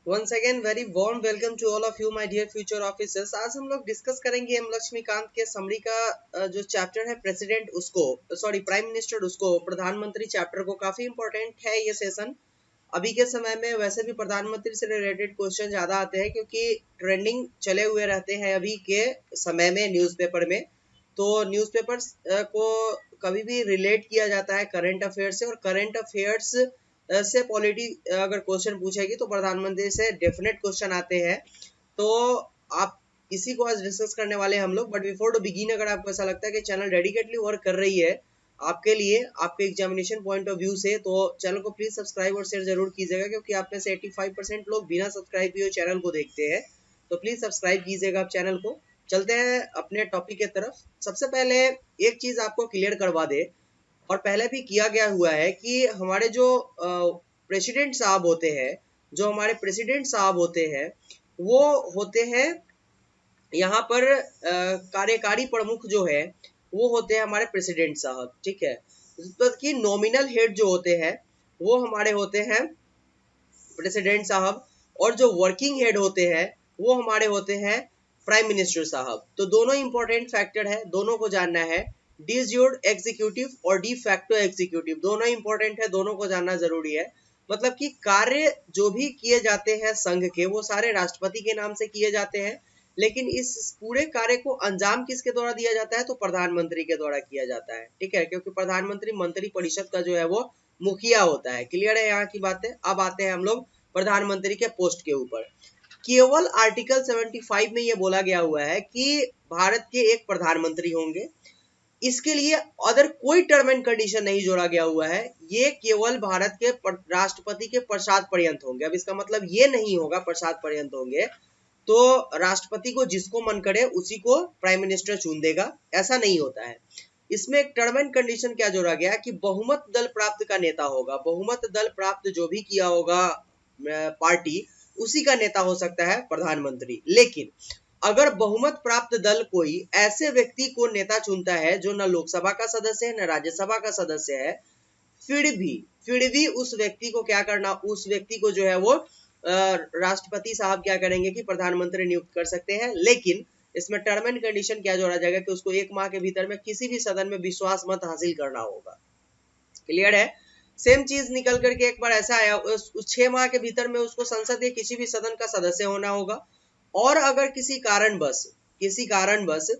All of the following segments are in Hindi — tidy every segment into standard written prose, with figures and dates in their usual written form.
Once again very warm welcome to all of you my dear future officers। आज हम लोग डिस्कस करेंगे एम लक्ष्मीकांत के समरी का जो चैप्टर है प्रेसिडेंट उसको सॉरी प्राइम मिनिस्टर उसको प्रधानमंत्री चैप्टर को। काफी इंपॉर्टेंट है ये सेशन। अभी के समय में वैसे भी प्रधानमंत्री से रिलेटेड क्वेश्चन ज्यादा आते हैं क्योंकि ट्रेंडिंग चले हुए रहते हैं अभी के समय में न्यूज़पेपर में। तो न्यूज़पेपर्स को कभी भी रिलेट किया जाता है करंट अफेयर से, और करंट अफेयर्स से पॉलिटी अगर क्वेश्चन पूछेगी तो प्रधानमंत्री से डेफिनेट क्वेश्चन आते हैं। तो आप इसी को आज डिस्कस करने वाले हैं हम लोग। बट बिफोर टू बिगिन, अगर आपको ऐसा लगता है कि चैनल डेडिकेटली वर्क कर रही है आपके लिए आपके एग्जामिनेशन पॉइंट ऑफ व्यू से, तो चैनल को प्लीज सब्सक्राइब और शेयर जरूर कीजिएगा, क्योंकि आप में से 85% लोग बिना सब्सक्राइब किए चैनल को देखते हैं। तो प्लीज सब्सक्राइब कीजिएगा आप चैनल को। चलते हैं अपने टॉपिक की तरफ। सबसे पहले एक चीज आपको क्लियर करवा दे, और पहले भी किया गया हुआ है कि हमारे जो प्रेसिडेंट साहब होते हैं, जो हमारे प्रेसिडेंट साहब होते हैं वो होते हैं यहाँ पर कार्यकारी प्रमुख जो है वो होते हैं हमारे प्रेसिडेंट साहब, ठीक है। तो कि नॉमिनल हेड जो होते हैं वो हमारे होते हैं प्रेसिडेंट साहब, और जो वर्किंग हेड होते हैं वो हमारे होते हैं प्राइम मिनिस्टर साहब। तो दोनों इंपॉर्टेंट फैक्टर है, दोनों को जानना है। डी ज्यूर एग्जीक्यूटिव और डी फैक्टो एग्जीक्यूटिव दोनों इंपॉर्टेंट है, दोनों को जानना जरूरी है। मतलब कि कार्य जो भी किए जाते हैं संघ के वो सारे राष्ट्रपति के नाम से किए जाते हैं, लेकिन इस पूरे कार्य को अंजाम किसके द्वारा दिया जाता है तो प्रधानमंत्री के द्वारा किया जाता है, ठीक है। क्योंकि प्रधानमंत्री मंत्री परिषद का जो है वो मुखिया होता है। क्लियर है यहाँ की बातें। अब आते हैं हम लोग प्रधानमंत्री के पोस्ट के ऊपर। केवल आर्टिकल 75 में ये बोला गया हुआ है कि भारत के एक प्रधानमंत्री होंगे। इसके लिए अदर कोई टर्म एंड कंडीशन नहीं जोड़ा गया हुआ है। ये केवल भारत के राष्ट्रपति के पश्चात पर्यंत होंगे। अब इसका मतलब ये नहीं होगा पश्चात पर्यंत होंगे तो राष्ट्रपति को जिसको मन करे उसी को प्राइम मिनिस्टर चुन देगा, ऐसा नहीं होता है। इसमें एक टर्म एंड कंडीशन क्या जोड़ा गया कि बहुमत दल प्राप्त का नेता होगा। बहुमत दल प्राप्त जो भी किया होगा पार्टी, उसी का नेता हो सकता है प्रधानमंत्री। लेकिन अगर बहुमत प्राप्त दल कोई ऐसे व्यक्ति को नेता चुनता है जो न लोकसभा का सदस्य है न राज्यसभा का सदस्य है, फिर भी उस व्यक्ति को क्या करना, उस व्यक्ति को जो है वो राष्ट्रपति साहब क्या करेंगे कि प्रधानमंत्री नियुक्त कर सकते हैं। लेकिन इसमें टर्म एंड कंडीशन क्या जोड़ा जाएगा कि उसको 1 माह के भीतर में किसी भी सदन में विश्वास मत हासिल करना होगा। क्लियर है। सेम चीज निकल करके एक बार ऐसा आया, उस 6 माह के भीतर में उसको संसद या किसी भी सदन का सदस्य होना होगा। और अगर किसी कारणवश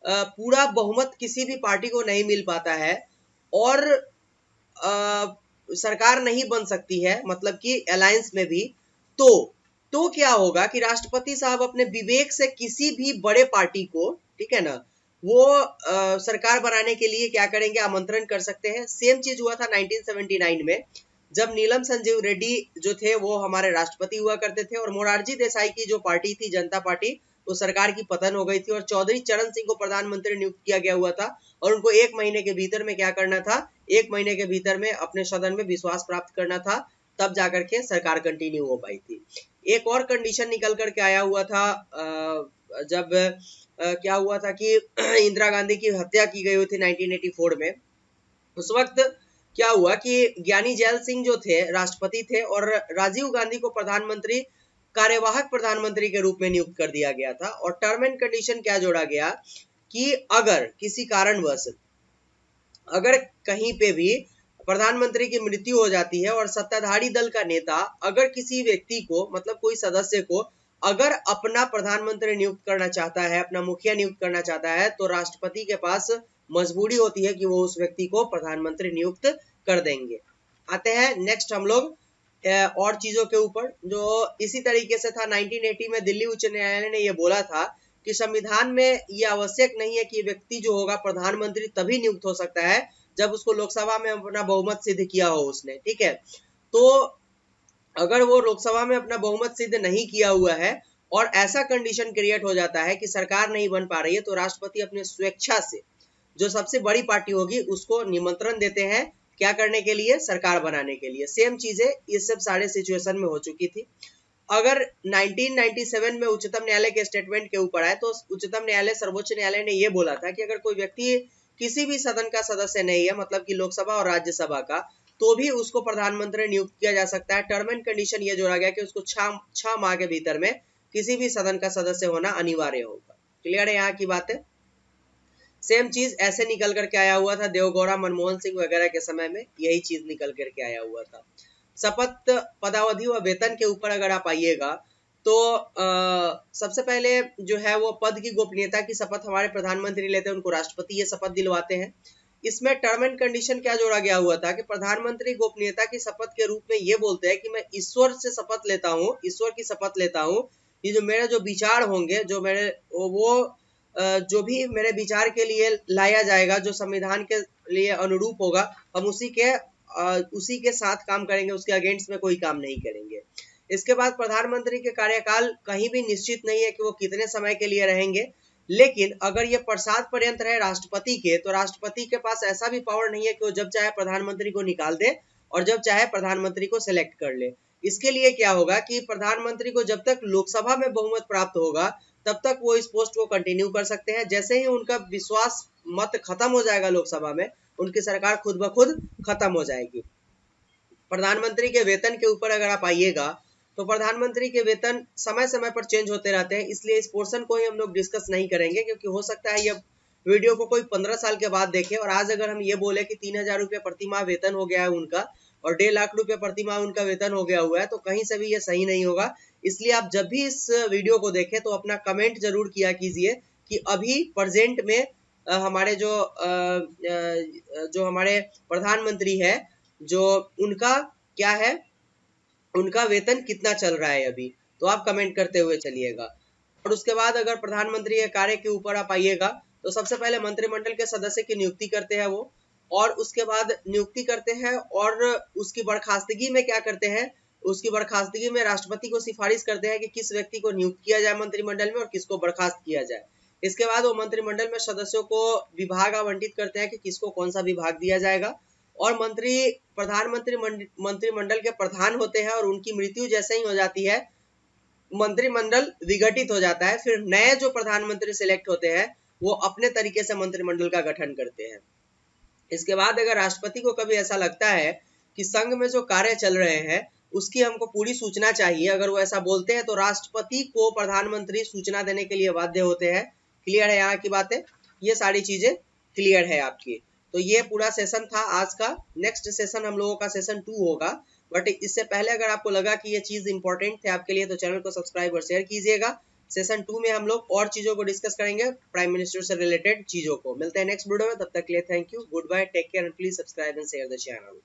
पूरा बहुमत किसी भी पार्टी को नहीं मिल पाता है और सरकार नहीं बन सकती है, मतलब कि अलायंस में भी, तो क्या होगा कि राष्ट्रपति साहब अपने विवेक से किसी भी बड़े पार्टी को, ठीक है ना, वो सरकार बनाने के लिए क्या करेंगे, आमंत्रण कर सकते हैं। सेम चीज हुआ था 1979 में, जब नीलम संजीव रेड्डी जो थे वो हमारे राष्ट्रपति हुआ करते थे, और मोरारजी देसाई की जो पार्टी थी जनता पार्टी, वो सरकार की पतन हो गई थी, और चौधरी चरण सिंह को प्रधानमंत्री नियुक्त किया गया हुआ था। और उनको 1 महीने के भीतर में क्या करना था, 1 महीने के भीतर में अपने सदन में विश्वास प्राप्त करना था, तब जाकर के सरकार कंटिन्यू हो पाई थी। एक और कंडीशन निकल करके आया हुआ था जब क्या हुआ था कि इंदिरा गांधी की हत्या की गई हुई थी 1984 में। उस वक्त क्या हुआ कि ज्ञानी जैल सिंह जो थे राष्ट्रपति थे, और राजीव गांधी को प्रधानमंत्री कार्यवाहक प्रधानमंत्री के रूप में नियुक्त कर दिया गया था। और टर्म एंड कंडीशन क्या जोड़ा गया कि अगर किसी कारणवश अगर कहीं पे भी प्रधानमंत्री की मृत्यु हो जाती है और सत्ताधारी दल का नेता अगर किसी व्यक्ति को, मतलब कोई सदस्य को अगर अपना प्रधानमंत्री नियुक्त करना चाहता है, अपना मुखिया नियुक्त करना चाहता है, तो राष्ट्रपति के पास मजबूरी होती है कि वो उस व्यक्ति को प्रधानमंत्री नियुक्त कर देंगे। आते हैं नेक्स्ट हम लोग और चीजों के ऊपर, जो इसी तरीके से था 1980 में दिल्ली उच्च न्यायालय ने यह बोला था कि संविधान में यह आवश्यक नहीं है कि व्यक्ति जो होगा प्रधानमंत्री तभी नियुक्त हो सकता है जब उसको लोकसभा में अपना बहुमत सिद्ध किया हो उसने, ठीक है। तो अगर वो लोकसभा में अपना बहुमत सिद्ध नहीं किया हुआ है और ऐसा कंडीशन क्रिएट हो जाता है कि सरकार नहीं बन पा रही है, तो राष्ट्रपति अपने स्वेच्छा से जो सबसे बड़ी पार्टी होगी उसको निमंत्रण देते हैं, क्या करने के लिए, सरकार बनाने के लिए। सेम चीजें इस सब सारे सिचुएशन में हो चुकी थी। अगर 1997 में उच्चतम न्यायालय के स्टेटमेंट के ऊपर आए, तो उच्चतम न्यायालय सर्वोच्च न्यायालय ने यह बोला था कि अगर कोई व्यक्ति किसी भी सदन का सदस्य नहीं है, मतलब कि लोकसभा और राज्यसभा का, तो भी उसको प्रधानमंत्री नियुक्त किया जा सकता है। टर्म एंड कंडीशन ये जोड़ा गया कि उसको 6 माह के भीतर में किसी भी सदन का सदस्य होना अनिवार्य होगा। क्लियर है यहाँ की बात है। सेम चीज ऐसे निकल करके आया हुआ था देवगौड़ा, मनमोहन सिंह वगैरह के समय में, यही चीज निकल करके आया हुआ था। शपथ, पदावधि व वेतन के ऊपर अगर आप आइएगा तो सबसे पहले जो है वो पद की गोपनीयता की शपथ हमारे प्रधानमंत्री लेते हैं, उनको राष्ट्रपति ये शपथ दिलवाते हैं। इसमें टर्म एंड कंडीशन क्या जोड़ा गया हुआ था कि प्रधानमंत्री गोपनीयता की शपथ के रूप में ये बोलते हैं कि मैं ईश्वर से शपथ लेता हूँ, ईश्वर की शपथ लेता हूँ, ये जो मेरे जो विचार होंगे, जो मेरे वो जो भी मेरे विचार के लिए लाया जाएगा, जो संविधान के लिए अनुरूप होगा, हम उसी के साथ काम करेंगे, उसके अगेंस्ट में कोई काम नहीं करेंगे। इसके बाद प्रधानमंत्री के कार्यकाल कहीं भी निश्चित नहीं है कि वो कितने समय के लिए रहेंगे, लेकिन अगर ये प्रसाद पर्यंत रहे राष्ट्रपति के, तो राष्ट्रपति के पास ऐसा भी पावर नहीं है कि वो जब चाहे प्रधानमंत्री को निकाल दे और जब चाहे प्रधानमंत्री को सिलेक्ट कर ले। इसके लिए क्या होगा कि प्रधानमंत्री को जब तक लोकसभा में बहुमत प्राप्त होगा तब तक वो इस पोस्ट को कंटिन्यू कर सकते हैं। जैसे ही उनका विश्वास मत खत्म हो जाएगा लोकसभा में, उनकी सरकार खुद ब खुद खत्म हो जाएगी। प्रधानमंत्री के वेतन के ऊपर अगर आप आइएगा तो प्रधानमंत्री के वेतन समय समय पर चेंज होते रहते हैं, इसलिए इस पोर्शन को ही हम लोग डिस्कस नहीं करेंगे, क्योंकि हो सकता है ये वीडियो को कोई 15 साल के बाद देखे और आज अगर हम ये बोले कि 3000 रुपये प्रति माह वेतन हो गया है उनका और 1.5 लाख रुपए प्रति माह उनका वेतन हो गया हुआ है, तो कहीं से भी ये सही नहीं होगा। इसलिए आप जब भी इस वीडियो को देखें तो अपना कमेंट जरूर किया कीजिए कि अभी प्रेजेंट में हमारे जो हमारे प्रधानमंत्री है, जो उनका क्या है, उनका वेतन कितना चल रहा है अभी, तो आप कमेंट करते हुए चलिएगा। और उसके बाद अगर प्रधानमंत्री के कार्य के ऊपर आप आइएगा तो सबसे पहले मंत्रिमंडल के सदस्य की नियुक्ति करते हैं वो, और उसके बाद नियुक्ति करते हैं और उसकी बर्खास्तगी में क्या करते हैं, उसकी बर्खास्तगी में राष्ट्रपति को सिफारिश करते हैं कि किस व्यक्ति को नियुक्त किया जाए मंत्रिमंडल में और किसको बर्खास्त किया जाए। इसके बाद वो मंत्रिमंडल में सदस्यों को विभाग आवंटित करते हैं कि किसको कौन सा विभाग दिया जाएगा, और प्रधानमंत्री मंत्रिमंडल के प्रधान होते हैं और उनकी मृत्यु जैसे ही हो जाती है मंत्रिमंडल विघटित हो जाता है। फिर नए जो प्रधानमंत्री सिलेक्ट होते हैं वो अपने तरीके से मंत्रिमंडल का गठन करते हैं। इसके बाद अगर राष्ट्रपति को कभी ऐसा लगता है कि संघ में जो कार्य चल रहे हैं उसकी हमको पूरी सूचना चाहिए, अगर वो ऐसा बोलते हैं तो राष्ट्रपति को प्रधानमंत्री सूचना देने के लिए बाध्य होते हैं। क्लियर है यहाँ की बातें, ये सारी चीजें क्लियर है आपकी। तो ये पूरा सेशन था आज का। नेक्स्ट सेशन हम लोगों का सेशन 2 होगा, बट इससे पहले अगर आपको लगा कि ये चीज इंपॉर्टेंट थे आपके लिए तो चैनल को सब्सक्राइब और शेयर कीजिएगा। सेशन 2 में हम लोग और चीजों को डिस्कस करेंगे, प्राइम मिनिस्टर से रिलेटेड चीजों को। मिलते हैं नेक्स्ट वीडियो में, तब तक के लिए thank you, good bye, take care and please subscribe and share the channel.